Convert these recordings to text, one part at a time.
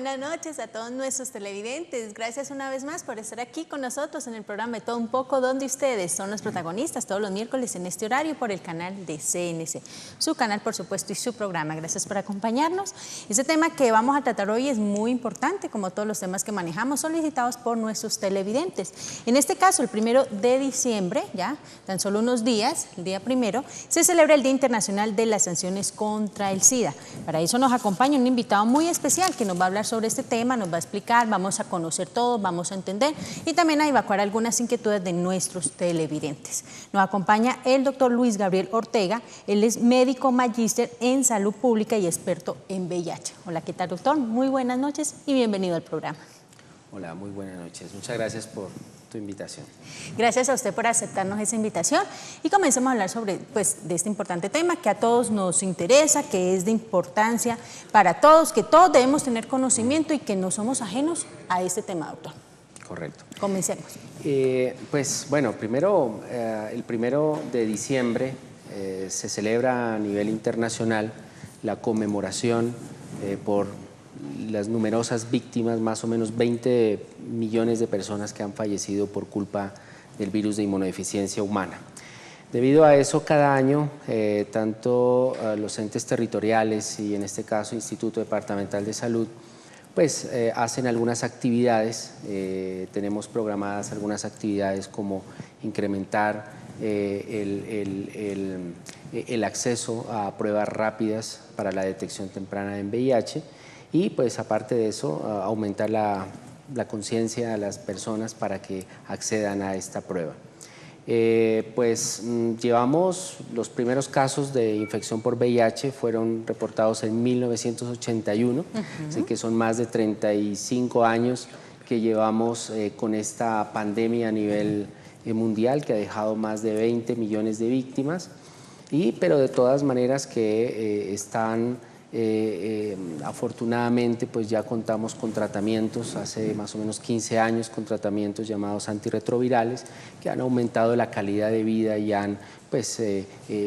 buenas noches a todos nuestros televidentes. Gracias una vez más por estar aquí con nosotros en el programa de Todo Un Poco, donde ustedes son los protagonistas todos los miércoles en este horario por el canal de CNC. Su canal, por supuesto, y su programa. Gracias por acompañarnos. Este tema que vamos a tratar hoy es muy importante, como todos los temas que manejamos, solicitados por nuestros televidentes. En este caso, el 1 de diciembre, ya tan solo unos días, el día 1, se celebra el Día Internacional de las Sanciones contra el SIDA. Para eso nos acompaña un invitado muy especial que nos va a hablar sobre este tema, nos va a explicar, vamos a conocer todo, vamos a entender y también a evacuar algunas inquietudes de nuestros televidentes. Nos acompaña el doctor Luis Gabriel Ortega, él es médico magíster en salud pública y experto en VIH. Hola, ¿qué tal, doctor? Muy buenas noches y bienvenido al programa. Hola, muy buenas noches. Muchas gracias por tu invitación. Gracias a usted por aceptarnos esa invitación y comencemos a hablar sobre de este importante tema que a todos nos interesa, que es de importancia para todos, que todos debemos tener conocimiento y que no somos ajenos a este tema, doctor. Correcto. Comencemos. Pues bueno, primero, el 1 de diciembre se celebra a nivel internacional la conmemoración por las numerosas víctimas, más o menos 20 millones de personas que han fallecido por culpa del virus de inmunodeficiencia humana. Debido a eso, cada año, tanto los entes territoriales y en este caso Instituto Departamental de Salud, pues hacen algunas actividades, tenemos programadas algunas actividades como incrementar el acceso a pruebas rápidas para la detección temprana en VIH, y pues aparte de eso aumentar la conciencia de las personas para que accedan a esta prueba. Llevamos los primeros casos de infección por VIH fueron reportados en 1981, así que son más de 35 años que llevamos con esta pandemia a nivel mundial que ha dejado más de 20 millones de víctimas, pero de todas maneras que afortunadamente pues ya contamos con tratamientos, hace más o menos 15 años con tratamientos llamados antirretrovirales que han aumentado la calidad de vida y han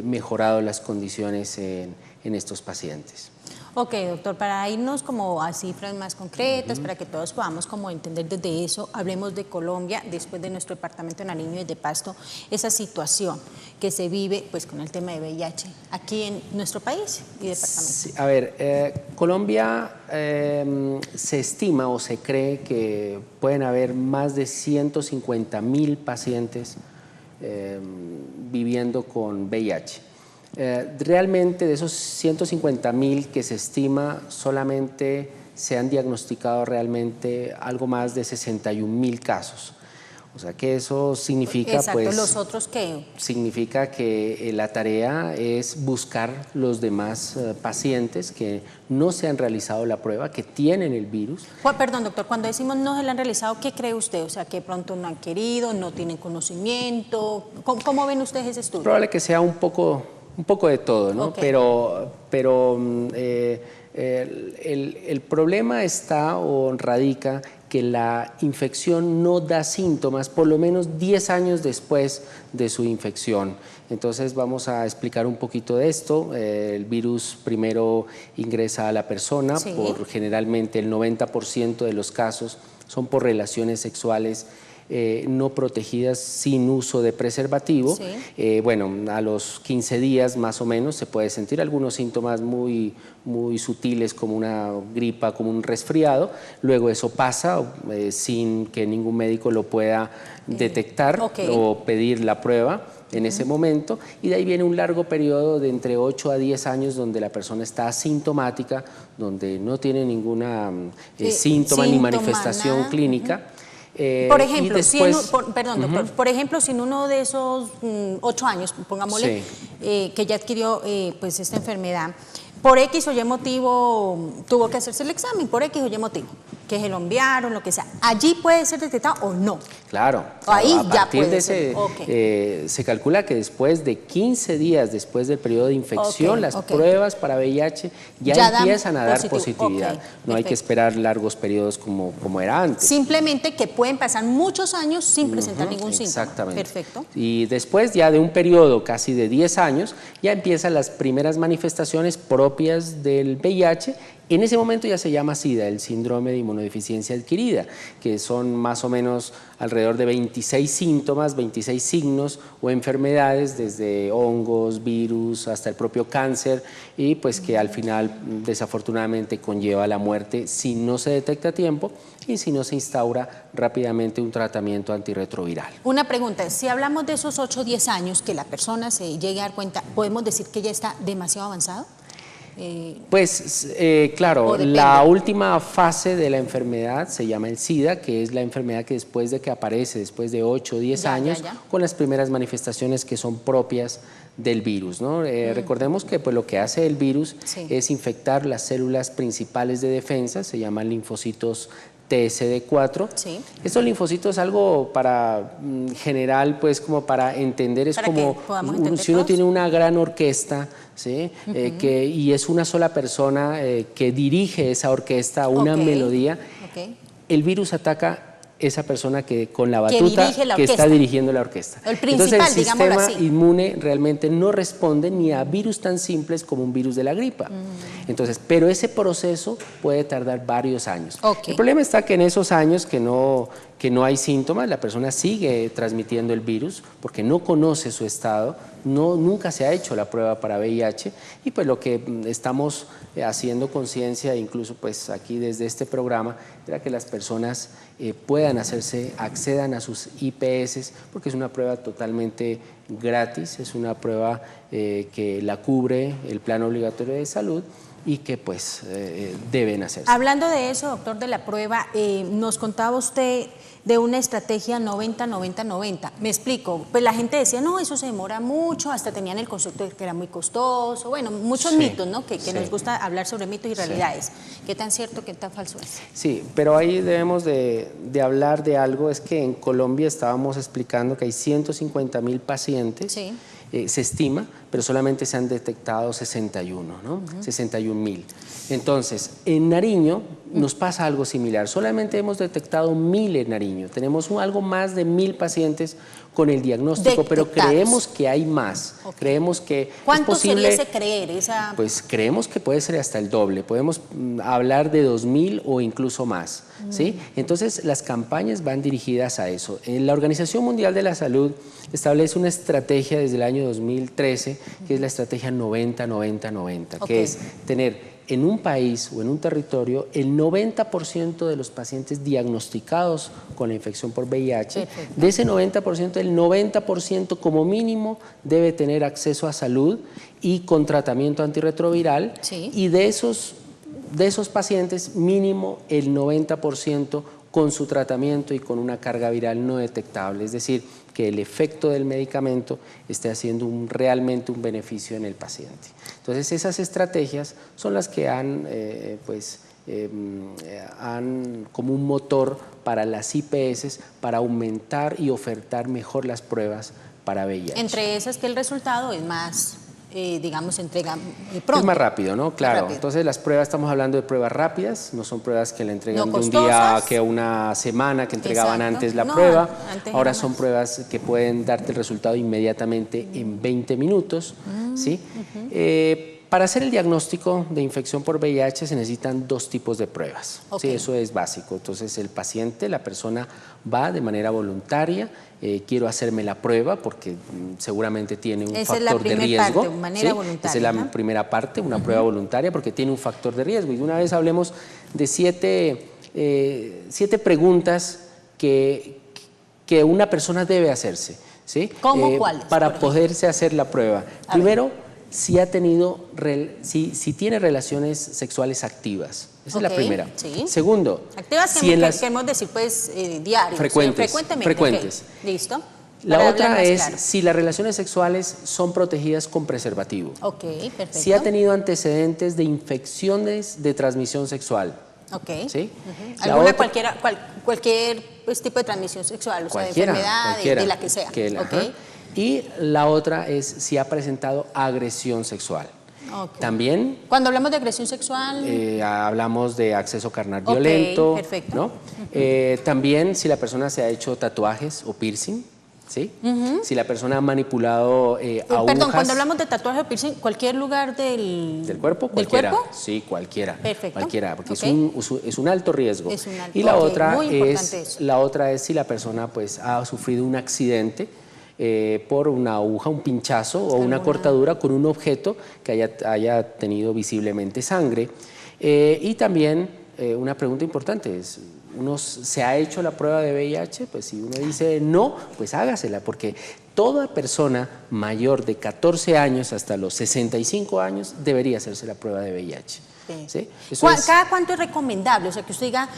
mejorado las condiciones en estos pacientes. Ok, doctor, para irnos como a cifras más concretas, para que todos podamos como entender desde eso, hablemos de Colombia, después de nuestro departamento de Nariño y de Pasto, esa situación que se vive pues con el tema de VIH aquí en nuestro país y departamento. Sí, a ver, Colombia se estima o se cree que pueden haber más de 150.000 pacientes viviendo con VIH. Realmente de esos 150.000 que se estima, solamente se han diagnosticado realmente algo más de 61.000 casos. O sea que eso significa, exacto, ¿los otros qué? Significa que la tarea es buscar los demás pacientes que no se han realizado la prueba, que tienen el virus. Perdón, doctor, cuando decimos no se la han realizado, ¿qué cree usted? O sea, que pronto no han querido, no tienen conocimiento. ¿Cómo ven ustedes ese estudio? Probable que sea un poco de todo, ¿no? Okay. Pero el problema está o radica que la infección no da síntomas por lo menos 10 años después de su infección. Entonces vamos a explicar un poquito de esto. El virus primero ingresa a la persona, sí. Generalmente el 90% de los casos son por relaciones sexuales no protegidas sin uso de preservativo. Sí. A los 15 días más o menos se puede sentir algunos síntomas muy sutiles como una gripa, como un resfriado. Luego eso pasa sin que ningún médico lo pueda detectar o pedir la prueba en ese momento, y de ahí viene un largo periodo de entre 8 a 10 años donde la persona está asintomática, donde no tiene ninguna síntoma ni manifestación clínica. Por ejemplo, después, perdón, doctor, por ejemplo, si en uno de esos 8 años, pongámosle, que ya adquirió pues esta enfermedad, por X o Y motivo tuvo que hacerse el examen, por X o Y motivo, que se lo enviaron, lo que sea, ¿allí puede ser detectado o no? Claro, ahí a ya partir puede de ser. se calcula que después de 15 días después del periodo de infección, las pruebas para VIH ya empiezan a dar positividad. No hay que esperar largos periodos como era antes. Simplemente que pueden pasar muchos años sin presentar ningún síntoma. Exactamente. Perfecto. Y después ya de un periodo casi de 10 años, ya empiezan las primeras manifestaciones propias del VIH En ese momento ya se llama SIDA, el síndrome de inmunodeficiencia adquirida, que son más o menos alrededor de 26 síntomas, 26 signos o enfermedades, desde hongos, virus, hasta el propio cáncer, y pues que al final desafortunadamente conlleva la muerte si no se detecta a tiempo y si no se instaura rápidamente un tratamiento antirretroviral. Una pregunta, si hablamos de esos 8 o 10 años que la persona se llegue a dar cuenta, ¿podemos decir que ya está demasiado avanzado? Claro, la última fase de la enfermedad se llama el SIDA, que es la enfermedad que después de que aparece, después de 8 o 10 años, con las primeras manifestaciones que son propias del virus, ¿no? Recordemos que pues, lo que hace el virus es infectar las células principales de defensa, se llaman linfocitos TSD4. Sí. Estos linfocitos, algo para general, pues como para entender, es como si uno tiene una gran orquesta, ¿sí? Y es una sola persona que dirige esa orquesta, una melodía. El virus ataca esa persona que con la batuta que está dirigiendo la orquesta. El principal, entonces el sistema inmune realmente no responde ni a virus tan simples como un virus de la gripa. Entonces, pero ese proceso puede tardar varios años. El problema está que en esos años que no hay síntomas, la persona sigue transmitiendo el virus porque no conoce su estado, nunca se ha hecho la prueba para VIH, y pues lo que estamos haciendo conciencia, incluso pues aquí desde este programa, era que las personas puedan accedan a sus IPS, porque es una prueba totalmente gratis, es una prueba que la cubre el Plan Obligatorio de Salud y que pues deben hacerse. Hablando de eso, doctor, de la prueba, nos contaba usted de una estrategia 90-90-90. Me explico, pues la gente decía, no, eso se demora mucho, hasta tenían el concepto de que era muy costoso, bueno, muchos mitos, ¿no? Que nos gusta hablar sobre mitos y realidades. ¿Qué tan cierto, qué tan falso es? Sí, pero ahí debemos de hablar de algo, es que en Colombia estábamos explicando que hay 150.000 pacientes, se estima, pero solamente se han detectado 61, ¿no? 61.000. Entonces, en Nariño nos pasa algo similar. Solamente hemos detectado 1.000 en Nariño. Tenemos algo más de 1.000 pacientes con el diagnóstico, pero creemos que hay más. Creemos que ¿cuánto es posible, sería ese creer? Pues creemos que puede ser hasta el doble. Podemos hablar de 2.000 o incluso más, ¿sí? Entonces, las campañas van dirigidas a eso. La Organización Mundial de la Salud establece una estrategia desde el año 2013, que es la estrategia 90-90-90, que es tener en un país o en un territorio el 90% de los pacientes diagnosticados con la infección por VIH. De ese 90%, el 90% como mínimo debe tener acceso a salud y con tratamiento antirretroviral, y de esos pacientes mínimo el 90% con su tratamiento y con una carga viral no detectable, es decir, que el efecto del medicamento esté haciendo realmente un beneficio en el paciente. Entonces, esas estrategias son las que han como un motor para las IPS para aumentar y ofertar mejor las pruebas para VIH. Entre esas que el resultado es más, digamos, entrega pronto. Es más rápido, ¿no? Claro. Entonces las pruebas, estamos hablando de pruebas rápidas, no son pruebas que le entregan de un día que una semana, que entregaban antes la prueba. Ahora son pruebas que pueden darte el resultado inmediatamente en 20 minutos, ¿sí? Para hacer el diagnóstico de infección por VIH se necesitan 2 tipos de pruebas. Sí, eso es básico. Entonces el paciente, la persona va de manera voluntaria, quiero hacerme la prueba porque seguramente tiene un factor de riesgo. Esa es la primera parte, una prueba voluntaria porque tiene un factor de riesgo. Y una vez hablemos de 7 preguntas que una persona debe hacerse, ¿sí? ¿Cómo cuáles? Para poderse hacer la prueba. Primero, si tiene relaciones sexuales activas. Esa es la primera. Segundo, activas queremos decir pues diarios. Frecuentes. Listo. La otra es si las relaciones sexuales son protegidas con preservativo. Perfecto. Si ha tenido antecedentes de infecciones de transmisión sexual. ¿Sí? Cualquier pues, tipo de transmisión sexual, o sea, de enfermedad, de la que sea. Y la otra es si ha presentado agresión sexual. También, cuando hablamos de agresión sexual, hablamos de acceso carnal violento, ¿no? También si la persona se ha hecho tatuajes o piercing, ¿sí? Si la persona ha manipulado agujas... Perdón, cuando hablamos de tatuaje o piercing, ¿cualquier lugar del cuerpo? ¿Del cuerpo? Sí, cualquiera. Perfecto. Cualquiera, porque Okay. es un alto riesgo. Es un alto, y la, okay, otra muy importante es, eso. la otra es si la persona pues, ha sufrido un accidente por una aguja, un pinchazo o una cortadura con un objeto que haya tenido visiblemente sangre. Y también una pregunta importante es... ¿Uno se ha hecho la prueba de VIH? Pues si uno dice no, pues hágasela, porque toda persona mayor de 14 años hasta los 65 años debería hacerse la prueba de VIH. Sí. ¿Sí? ¿Cada cuánto es recomendable? O sea, que usted diga,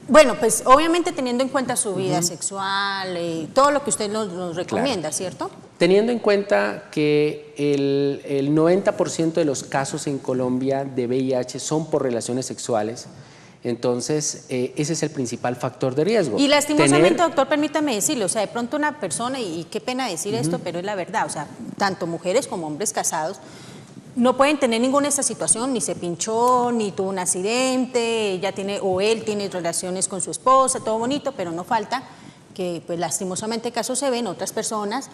bueno, pues obviamente teniendo en cuenta su vida sexual, todo lo que usted nos recomienda, claro. ¿Cierto? Teniendo en cuenta que el 90% de los casos en Colombia de VIH son por relaciones sexuales, entonces, ese es el principal factor de riesgo. Y lastimosamente, doctor, permítame decirle, o sea, de pronto una persona, y qué pena decir esto, pero es la verdad, o sea, tanto mujeres como hombres casados no pueden tener ninguna de esta situación, ni se pinchó, ni tuvo un accidente, ella tiene, o él tiene relaciones con su esposa, todo bonito, pero no falta que, pues, lastimosamente casos se ven, otras personas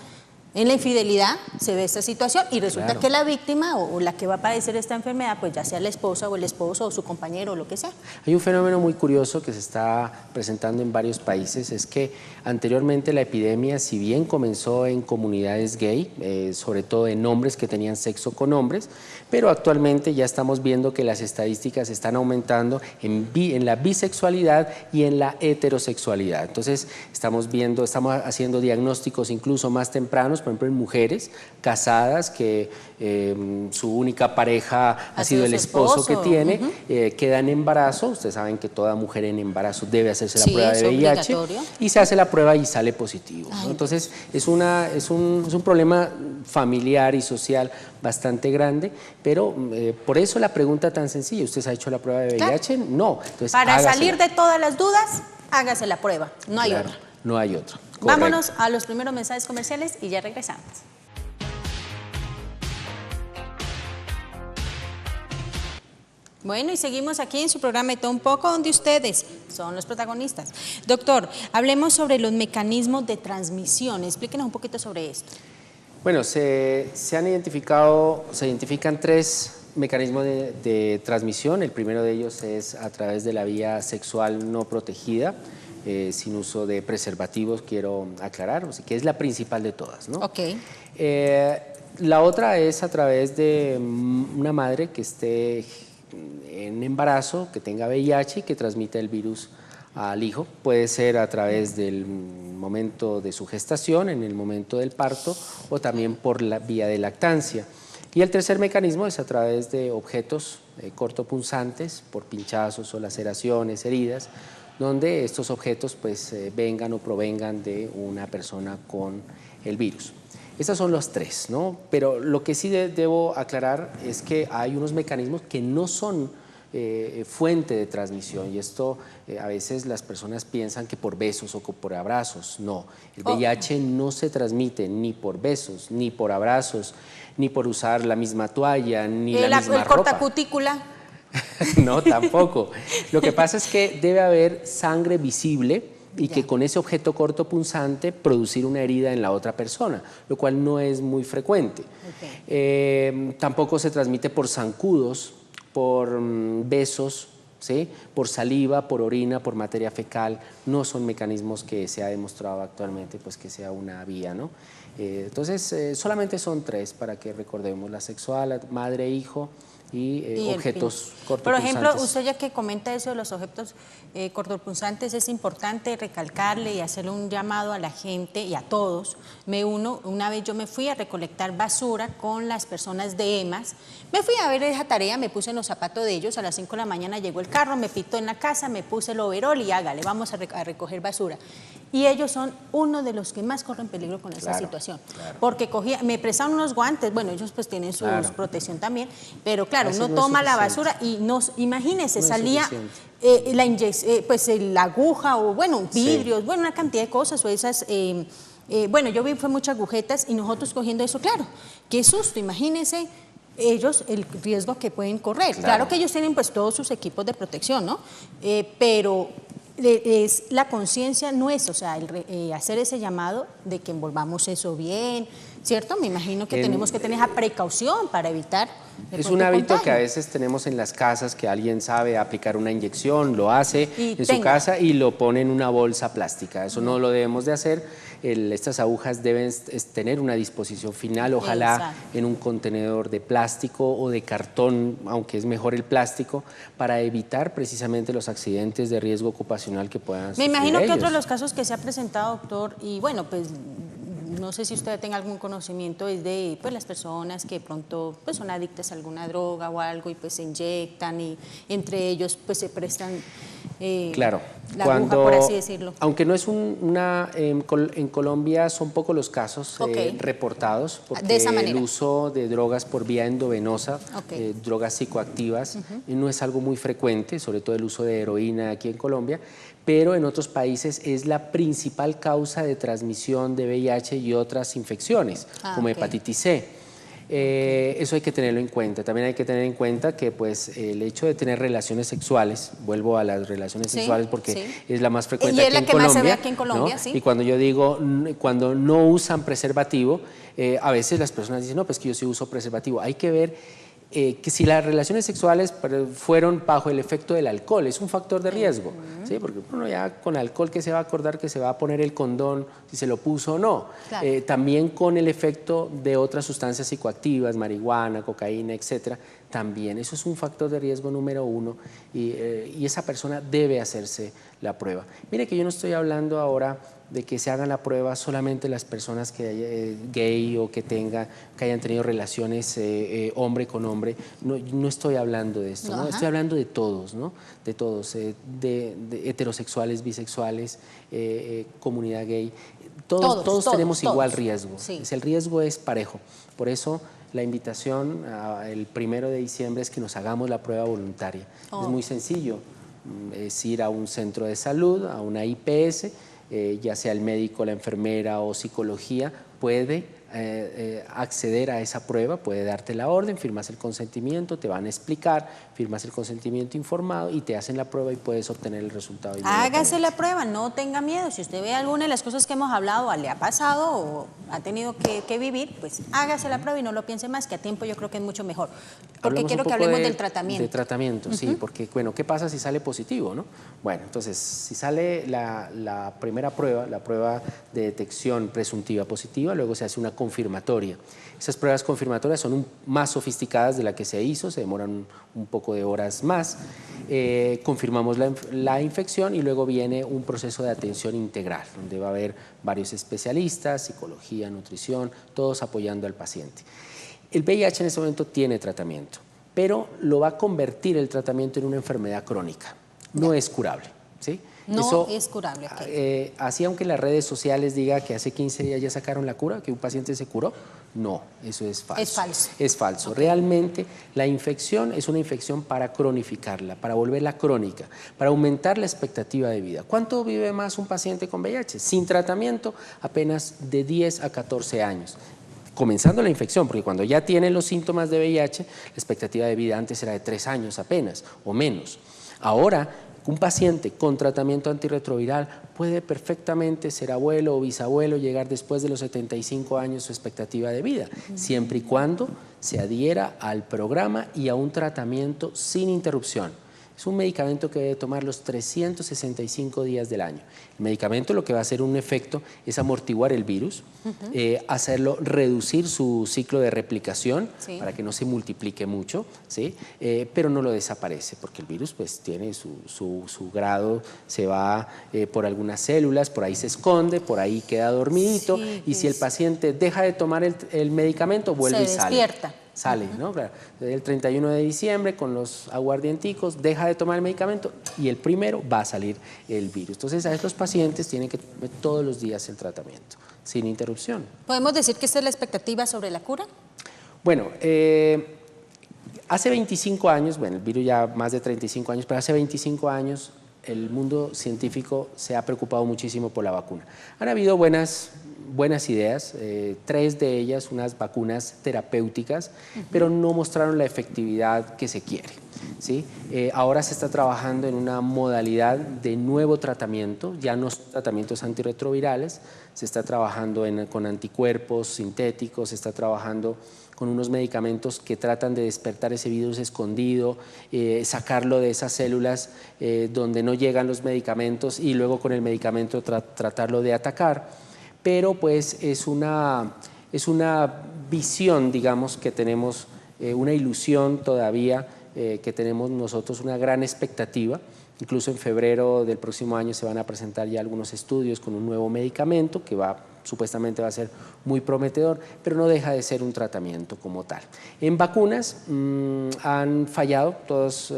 en la infidelidad se ve esta situación y resulta que la víctima o la que va a padecer esta enfermedad, pues ya sea la esposa o el esposo o su compañero o lo que sea. Hay un fenómeno muy curioso que se está presentando en varios países, es que anteriormente la epidemia, si bien comenzó en comunidades gay, sobre todo en hombres que tenían sexo con hombres, pero actualmente ya estamos viendo que las estadísticas están aumentando en la bisexualidad y en la heterosexualidad. Entonces estamos haciendo diagnósticos incluso más tempranos, por ejemplo en mujeres casadas que su única pareja ha sido el esposo que tiene, queda en embarazo. Ustedes saben que toda mujer en embarazo debe hacerse la prueba de VIH y se hace la prueba y sale positivo, ¿no? Entonces es un problema familiar y social bastante grande, pero por eso la pregunta tan sencilla, ¿usted se ha hecho la prueba de VIH? Claro. No. Entonces, para salir de todas las dudas, hágase la prueba, no hay otra. No hay otra. Vámonos a los primeros mensajes comerciales y ya regresamos. Bueno, y seguimos aquí en su programa de Todo un Poco, donde ustedes son los protagonistas. Doctor, hablemos sobre los mecanismos de transmisión. Explíquenos un poquito sobre esto. Bueno, se identifican 3 mecanismos de transmisión. El primero de ellos es a través de la vía sexual no protegida, sin uso de preservativos, quiero aclarar, o sea, que es la principal de todas, ¿no? Okay. La otra es a través de una madre que esté en embarazo, que tenga VIH y que transmita el virus al hijo. Puede ser a través del momento de su gestación, en el momento del parto, o también por la vía de lactancia. Y el tercer mecanismo es a través de objetos cortopunzantes, por pinchazos o laceraciones, heridas, donde estos objetos pues, vengan o provengan de una persona con el virus. Estos son los 3, ¿no? Pero lo que sí debo aclarar es que hay unos mecanismos que no son fuente de transmisión, y esto a veces las personas piensan que por besos o por abrazos. No, el VIH no se transmite ni por besos, ni por abrazos, ni por usar la misma toalla, ni la misma ropa. ¿El cortacutícula? No, tampoco. Lo que pasa es que debe haber sangre visible y que con ese objeto cortopunzante producir una herida en la otra persona, lo cual no es muy frecuente. Tampoco se transmite por zancudos, por besos, ¿sí? Por saliva, por orina, por materia fecal. No son mecanismos que se ha demostrado actualmente pues, que sea una vía, ¿no? Entonces, solamente son 3 para que recordemos: la sexual, madre, hijo y objetos cortopunzantes. Por ejemplo, usted ya que comenta eso de los objetos cortopunzantes, es importante recalcarle y hacerle un llamado a la gente y a todos. Una vez yo me fui a recolectar basura con las personas de EMAS, me fui a ver esa tarea, me puse en los zapatos de ellos, a las 5 de la mañana llegó el carro, me pitó en la casa, me puse el overol y hágale, vamos a recoger basura. Y ellos son uno de los que más corren peligro con esa situación, porque me prestaron unos guantes, bueno, ellos pues tienen su protección también, pero claro, uno toma la basura y imagínese, salía la aguja o bueno, vidrios, bueno, una cantidad de cosas o esas, bueno, yo vi fue muchas agujetas y nosotros cogiendo eso, claro, qué susto, imagínese ellos el riesgo que pueden correr. Claro que ellos tienen pues todos sus equipos de protección, ¿no? Pero es la conciencia nuestra, o sea, hacer ese llamado de que envolvamos eso bien, ¿cierto? Me imagino que tenemos que tener esa precaución para evitar Es un hábito que a veces tenemos en las casas, que alguien sabe aplicar una inyección, lo hace en su casa y lo pone en una bolsa plástica. Eso no lo debemos de hacer. Estas agujas deben tener una disposición final, ojalá en un contenedor de plástico o de cartón, aunque es mejor el plástico, para evitar precisamente los accidentes de riesgo ocupacional que puedan sufrir. Me imagino que otro de los casos que se ha presentado, doctor, y bueno, pues no sé si usted tenga algún conocimiento, es de pues, las personas que de pronto pues, son adictas a alguna droga o algo y pues se inyectan y entre ellos pues se prestan claro, la aguja, por así decirlo. Aunque no es en Colombia son pocos los casos reportados, porque el uso de drogas por vía endovenosa, drogas psicoactivas, no es algo muy frecuente, sobre todo el uso de heroína aquí en Colombia, pero en otros países es la principal causa de transmisión de VIH y otras infecciones, como hepatitis C. Eso hay que tenerlo en cuenta. También hay que tener en cuenta que pues, el hecho de tener relaciones sexuales, vuelvo a las relaciones sexuales porque es la más frecuente aquí en Colombia. Más se ve aquí en Colombia, ¿no? Y cuando yo digo, cuando no usan preservativo, a veces las personas dicen, no, pues que yo sí uso preservativo. Hay que ver que si las relaciones sexuales fueron bajo el efecto del alcohol, es un factor de riesgo, ¿sí? Porque uno ya con alcohol que se va a acordar que se va a poner el condón, si se lo puso o no. Claro. También con el efecto de otras sustancias psicoactivas, marihuana, cocaína, etcétera, también. Eso es un factor de riesgo número 1 y esa persona debe hacerse la prueba. Mire que yo no estoy hablando ahora de que se hagan la prueba solamente las personas que gay o que hayan tenido relaciones hombre con hombre. No estoy hablando de esto, ¿no? Estoy hablando de todos, ¿no? De todos, de heterosexuales, bisexuales, comunidad gay. Todos tenemos igual riesgo. Sí. El riesgo es parejo. Por eso la invitación el 1 de diciembre es que nos hagamos la prueba voluntaria. Es muy sencillo. Es ir a un centro de salud, a una IPS, ya sea el médico, la enfermera o psicología, puede acceder a esa prueba, puede darte la orden, firmas el consentimiento, te van a explicar, firmas el consentimiento informado y te hacen la prueba y puedes obtener el resultado. Hágase la prueba, no tenga miedo. Si usted ve alguna de las cosas que hemos hablado, le ha pasado o ha tenido que vivir, pues hágase la prueba y no lo piense más, que a tiempo yo creo que es mucho mejor. Porque quiero que hablemos del tratamiento. De tratamiento, sí, porque bueno, ¿qué pasa si sale positivo, no? Bueno, entonces, si sale la primera prueba, la prueba de detección presuntiva positiva, luego se hace una confirmatoria. Esas pruebas confirmatorias son más sofisticadas de la que se hizo, se demoran un poco de horas más. Confirmamos la infección y luego viene un proceso de atención integral, donde va a haber varios especialistas, psicología, nutrición, todos apoyando al paciente. El VIH en este momento tiene tratamiento, pero lo va a convertir el tratamiento en una enfermedad crónica. No es curable, ¿sí? No es curable. Así, aunque las redes sociales digan que hace 15 días ya sacaron la cura, que un paciente se curó, no, eso es falso. Es falso. Es falso. Realmente la infección es una infección para cronificarla, para volverla crónica, para aumentar la expectativa de vida. ¿Cuánto vive más un paciente con VIH? Sin tratamiento, apenas de 10 a 14 años. Comenzando la infección, porque cuando ya tienen los síntomas de VIH, la expectativa de vida antes era de 3 años apenas o menos. Ahora, un paciente con tratamiento antirretroviral puede perfectamente ser abuelo o bisabuelo, llegar después de los 75 años su expectativa de vida, siempre y cuando se adhiera al programa y a un tratamiento sin interrupción. Es un medicamento que debe tomar los 365 días del año. El medicamento lo que va a hacer un efecto es amortiguar el virus, hacerlo reducir su ciclo de replicación para que no se multiplique mucho, ¿sí? Pero no lo desaparece porque el virus pues tiene su grado, se va por algunas células, por ahí se esconde, por ahí queda dormidito y si el paciente deja de tomar el medicamento vuelve y sale. Se despierta. Sale, ¿no? Claro. El 31 de diciembre con los aguardienticos deja de tomar el medicamento y el 1 va a salir el virus. Entonces a estos pacientes tienen que tomar todos los días el tratamiento, sin interrupción. ¿Podemos decir que esta es la expectativa sobre la cura? Bueno, hace 25 años, bueno, el virus ya más de 35 años, pero hace 25 años el mundo científico se ha preocupado muchísimo por la vacuna. Han habido buenas buenas ideas, 3 de ellas unas vacunas terapéuticas, pero no mostraron la efectividad que se quiere, ¿sí? Ahora se está trabajando en una modalidad de nuevo tratamiento, ya no son tratamientos antirretrovirales, se está trabajando con anticuerpos sintéticos, se está trabajando con unos medicamentos que tratan de despertar ese virus escondido, sacarlo de esas células donde no llegan los medicamentos y luego con el medicamento tratarlo de atacar. Pero pues es una visión, digamos, que tenemos, una ilusión todavía, que tenemos nosotros una gran expectativa. Incluso en febrero del próximo año se van a presentar ya algunos estudios con un nuevo medicamento que supuestamente va a ser muy prometedor, pero no deja de ser un tratamiento como tal. En vacunas han fallado, todos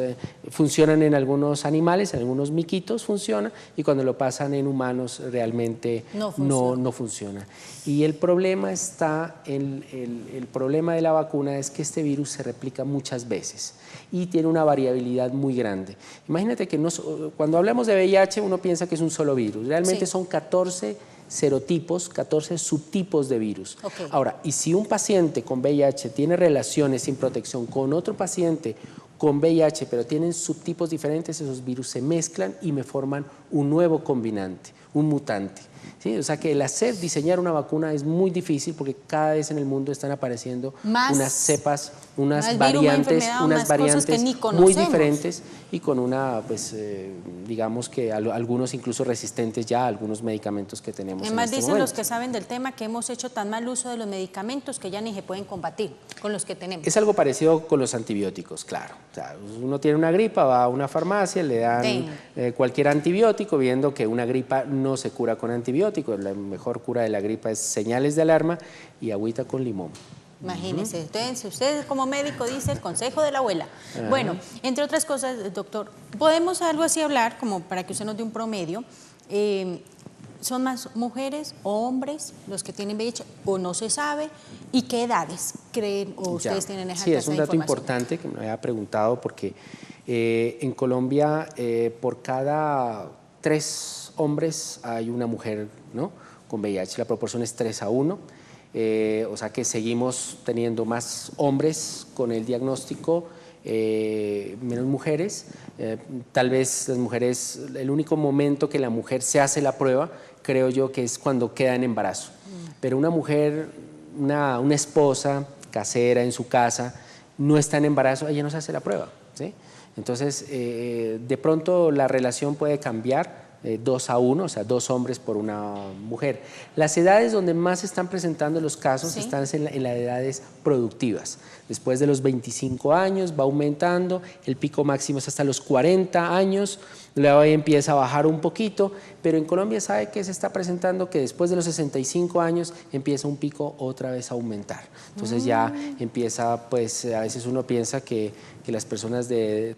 funcionan en algunos animales, en algunos miquitos funciona, y cuando lo pasan en humanos realmente no funciona. Y el problema el problema de la vacuna es que este virus se replica muchas veces y tiene una variabilidad muy grande. Imagínate que cuando hablamos de VIH uno piensa que es un solo virus, realmente son 14 serotipos, 14 subtipos de virus. Ahora, y si un paciente con VIH tiene relaciones sin protección con otro paciente con VIH, pero tienen subtipos diferentes, esos virus se mezclan y me forman un nuevo combinante, un mutante. ¿Sí? O sea que diseñar una vacuna es muy difícil porque cada vez en el mundo están apareciendo unas cepas, unas variantes muy diferentes y con digamos que algunos incluso resistentes ya a algunos medicamentos que tenemos. Además dicen los que saben del tema que hemos hecho tan mal uso de los medicamentos que ya ni se pueden combatir con los que tenemos. Es algo parecido con los antibióticos, claro. O sea, uno tiene una gripa, va a una farmacia, le dan cualquier antibiótico, viendo que una gripa no se cura con antibióticos. La mejor cura de la gripa es señales de alarma y agüita con limón. Imagínese, usted como médico dice el consejo de la abuela. Bueno, entre otras cosas, doctor, ¿podemos algo así hablar, como para que usted nos dé un promedio? ¿Son más mujeres o hombres los que tienen VIH o no se sabe? ¿Y qué edades creen o ustedes tienen esa información? Sí, es un dato importante que me había preguntado porque en Colombia por cada 3 hombres hay una mujer, ¿no?, con VIH. La proporción es 3:1. O sea que seguimos teniendo más hombres con el diagnóstico, menos mujeres. Tal vez las mujeres, el único momento que la mujer se hace la prueba, creo yo que es cuando queda en embarazo. Pero una mujer, una esposa casera en su casa, no está en embarazo, ella no se hace la prueba, ¿sí? Entonces, de pronto la relación puede cambiar, 2:1, o sea, 2 hombres por una mujer. Las edades donde más se están presentando los casos están en las edades productivas. Después de los 25 años va aumentando, el pico máximo es hasta los 40 años, luego ahí empieza a bajar un poquito, pero en Colombia sabe que se está presentando que después de los 65 años empieza un pico otra vez a aumentar. Entonces ya empieza, pues a veces uno piensa que las personas de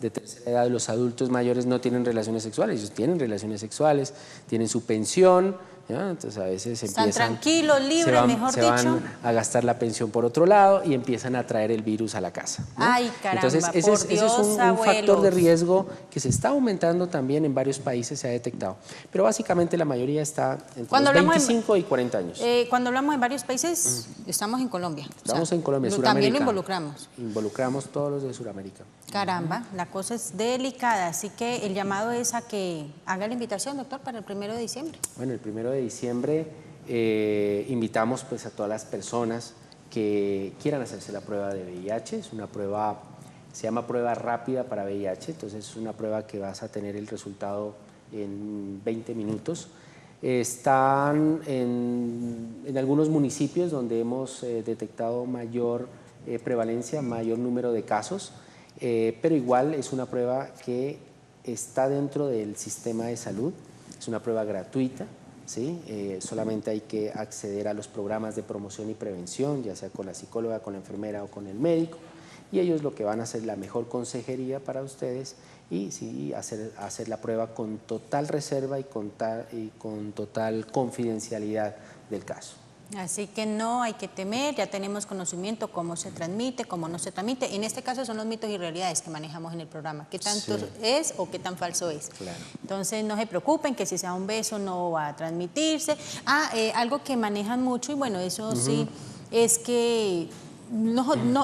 tercera edad, los adultos mayores no tienen relaciones sexuales, ellos tienen relaciones sexuales, tienen su pensión, ¿ya? Entonces a veces están tranquilos, libres, mejor dicho. Se van a gastar la pensión por otro lado y empiezan a traer el virus a la casa, ¿no? Ay, caramba, entonces ese es un factor de riesgo que se está aumentando también en varios países, se ha detectado, pero básicamente la mayoría está entre los 25 y 40 años. Cuando hablamos de varios países, estamos en Colombia. Estamos en Colombia, Sudamérica. También lo involucramos. Involucramos todos los de Sudamérica. Caramba, la cosa es delicada, así que el llamado es a que haga la invitación, doctor, para el 1 de diciembre. Bueno, el 1 de diciembre invitamos pues a todas las personas que quieran hacerse la prueba de VIH. Es una prueba, se llama prueba rápida para VIH, entonces es una prueba que vas a tener el resultado en 20 minutos. Están en algunos municipios donde hemos detectado mayor prevalencia, mayor número de casos, pero igual es una prueba que está dentro del sistema de salud, es una prueba gratuita, ¿sí? Solamente hay que acceder a los programas de promoción y prevención, ya sea con la psicóloga, con la enfermera o con el médico, y ellos lo que van a hacer la mejor consejería para ustedes y sí, hacer la prueba con total reserva y con total confidencialidad del caso. Así que no hay que temer, ya tenemos conocimiento cómo se transmite, cómo no se transmite. En este caso son los mitos y realidades que manejamos en el programa, qué tanto es o qué tan falso es. Claro. Entonces no se preocupen que si sea un beso no va a transmitirse. Algo que manejan mucho, y bueno, eso sí, es que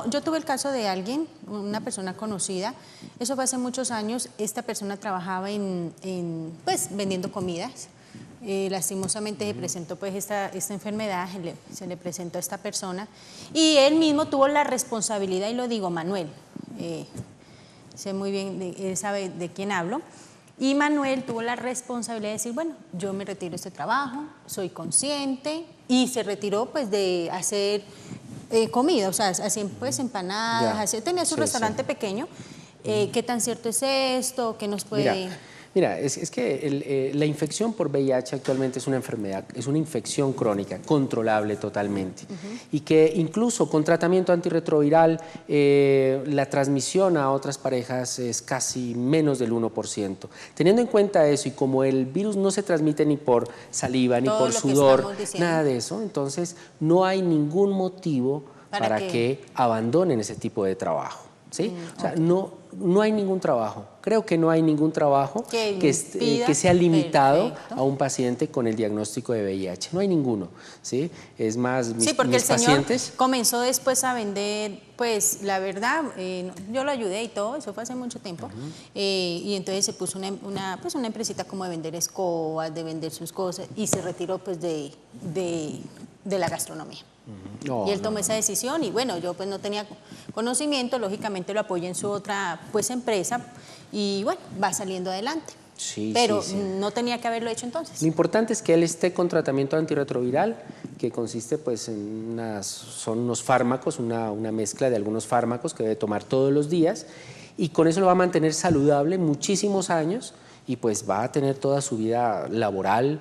yo tuve el caso de alguien, una persona conocida, eso fue hace muchos años. Esta persona trabajaba pues vendiendo comidas. Lastimosamente se presentó pues esta enfermedad, se le presentó a esta persona y él mismo tuvo la responsabilidad, y lo digo, Manuel, sé muy bien, él sabe de quién hablo, y Manuel tuvo la responsabilidad de decir, bueno, yo me retiro de este trabajo, soy consciente, y se retiró pues de hacer comida, o sea, hacía pues empanadas, tenía su restaurante pequeño. ¿Qué tan cierto es esto? ¿Qué nos puede...? Mira, es que la infección por VIH actualmente es una enfermedad, es una infección crónica, controlable totalmente, y que incluso con tratamiento antirretroviral la transmisión a otras parejas es casi menos del 1%. Teniendo en cuenta eso, y como el virus no se transmite ni por saliva, ni por sudor, nada de eso, entonces no hay ningún motivo para que abandonen ese tipo de trabajo. ¿Sí? O sea, no hay ningún trabajo, creo que no hay ningún trabajo que sea limitado a un paciente con el diagnóstico de VIH, no hay ninguno, ¿sí? Es más, mis pacientes... comenzó después a vender, pues la verdad, yo lo ayudé y todo, eso fue hace mucho tiempo, y entonces se puso una empresita como de vender escobas, de vender sus cosas, y se retiró pues de la gastronomía. Y él tomó esa decisión, y bueno, yo pues no tenía conocimiento, lógicamente lo apoyé en su otra pues empresa, y bueno, va saliendo adelante. Pero no tenía que haberlo hecho entonces. Lo importante es que él esté con tratamiento antirretroviral, que consiste pues en son unos fármacos, una mezcla de algunos fármacos que debe tomar todos los días, y con eso lo va a mantener saludable muchísimos años, y pues va a tener toda su vida laboral,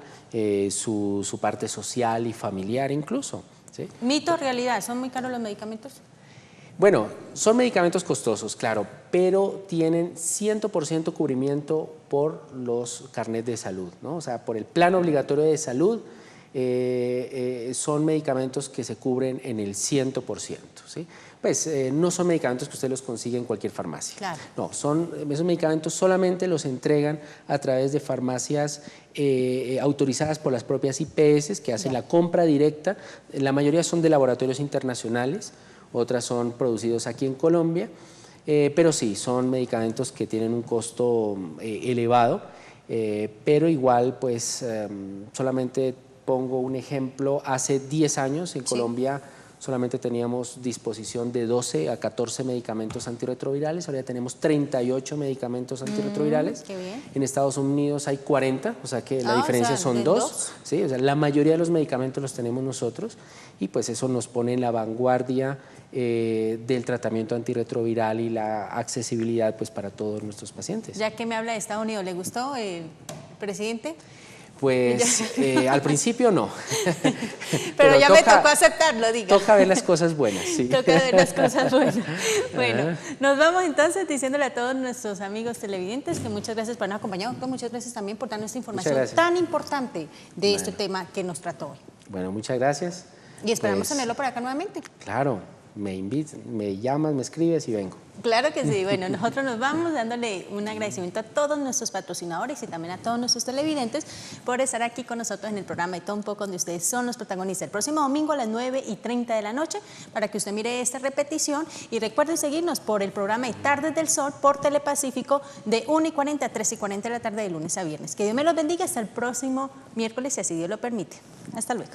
su parte social y familiar incluso. ¿Sí? ¿Mito o realidad? ¿Son muy caros los medicamentos? Bueno, son medicamentos costosos, claro, pero tienen 100% cubrimiento por los carnets de salud, ¿no? O sea, por el plan obligatorio de salud, son medicamentos que se cubren en el 100%, ¿sí? Pues no son medicamentos que usted los consigue en cualquier farmacia. Claro. No, esos medicamentos solamente los entregan a través de farmacias autorizadas por las propias IPS, que hacen la compra directa. La mayoría son de laboratorios internacionales, otras son producidos aquí en Colombia, pero sí, son medicamentos que tienen un costo elevado, pero igual, pues, solamente pongo un ejemplo. Hace 10 años en Colombia solamente teníamos disposición de 12 a 14 medicamentos antirretrovirales, ahora ya tenemos 38 medicamentos antirretrovirales. Qué bien. En Estados Unidos hay 40, o sea que la diferencia son dos. ¿Sí? O sea, la mayoría de los medicamentos los tenemos nosotros, y pues eso nos pone en la vanguardia del tratamiento antirretroviral y la accesibilidad pues para todos nuestros pacientes. Ya que me habla de Estados Unidos, ¿le gustó el presidente? Pues al principio no. Pero ya me tocó aceptarlo, diga. Toca ver las cosas buenas, sí. Toca ver las cosas buenas. Bueno, nos vamos entonces diciéndole a todos nuestros amigos televidentes que muchas gracias por habernos acompañado, que muchas gracias también por darnos esta información tan importante de este tema que nos trató hoy. Bueno, muchas gracias. Y esperamos tenerlo por acá nuevamente. Claro, me invitas, me llamas, me escribes y vengo. Claro que sí. Bueno, nosotros nos vamos dándole un agradecimiento a todos nuestros patrocinadores y también a todos nuestros televidentes por estar aquí con nosotros en el programa de Todo Un Poco, donde ustedes son los protagonistas. El próximo domingo a las 9:30 de la noche para que usted mire esta repetición, y recuerde seguirnos por el programa de Tardes del Sol por Telepacífico de 1:40 a 3:40 de la tarde de lunes a viernes. Que Dios me los bendiga hasta el próximo miércoles, si así Dios lo permite. Hasta luego.